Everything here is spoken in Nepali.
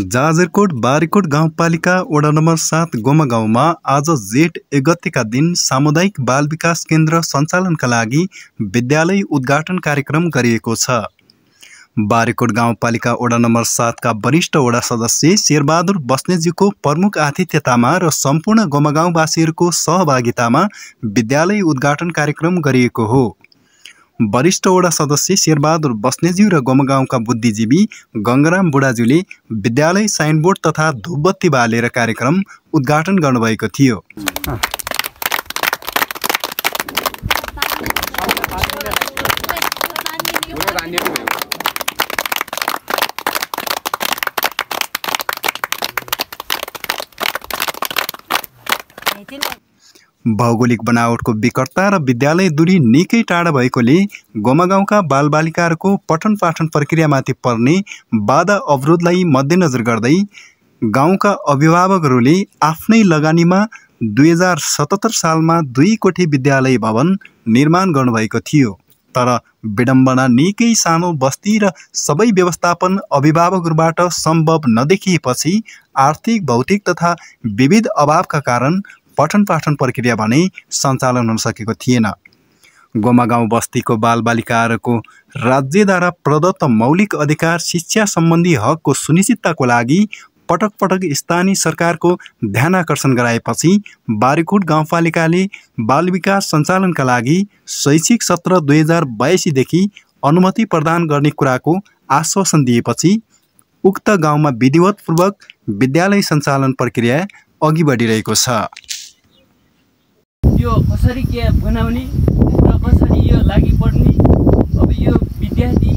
जाजरकोट बारीकोट गाउँपालिका वडा नम्बर 7 गोमा गाउँमा आज जेठ 1 गतेका दिन सामुदायिक बाल विकास केन्द्र सञ्चालनका लागि विद्यालय उद्घाटन कार्यक्रम गरिएको छ। बारीकोट गाउँपालिका वडा नम्बर 7 का वरिष्ठ वडा सदस्य शेरबहादुर बस्नेतज्यूको प्रमुख आतिथ्यतामा र सम्पूर्ण गोमा गाउँवासीहरूको सहभागितामा विद्यालय उद्घाटन कार्यक्रम गरिएको हो। वरिष्ठ वडा सदस्य शेरबहादुर बस्नेतज्यू र गोमा गाउँका बुद्धिजीवी गंगाराम बुढाज्यूले विद्यालय साइनबोर्ड तथा धूपबत्ती बालेर कार्यक्रम उद्घाटन गर्नुभएको थियो। भौगोलिक बनावटको विकटता र विद्यालय दूरी निकै टाढा भएकोले गोमा गाउँका बालबालिकाहरूको पठन पाठन प्रक्रियामाथि पर्ने बाधा अवरोधलाई मध्यनजर गर्दै गाउँका अभिभावकहरूले आफ्नै लगानीमा 2077 सालमा 2 कोठी विद्यालय भवन निर्माण गर्नुभएको थियो। तर विडम्बना निकै सानो बस्ती र सबै व्यवस्थापन अभिभावकहरूबाट सम्भव नदेखिएपछि आर्थिक भौतिक तथा विविध अभावका कारण पठन पाठन प्रक्रिया भने सञ्चालन हुन सकेको थिएन। गोमा गाउँ बस्तीको बालबालिकाहरूको राज्यद्वारा प्रदत्त मौलिक अधिकार शिक्षा सम्बन्धी हकको सुनिश्चितताको लागि पटक पटक स्थानीय सरकारको ध्यान आकर्षण गराएपछि बारीकोट गाउँपालिकाले बाल विकास सञ्चालनका लागि शैक्षिक सत्र 2082 देखि अनुमति प्रदान गर्ने कुराको आश्वासन दिएपछि उक्त गाउँमा विधिवतपूर्वक विद्यालय सञ्चालन प्रक्रिया अघि बढिरहेको छ। यो कसरी के बनाउने र कसरी यो लागि पर्ने, अब यो विद्यार्थी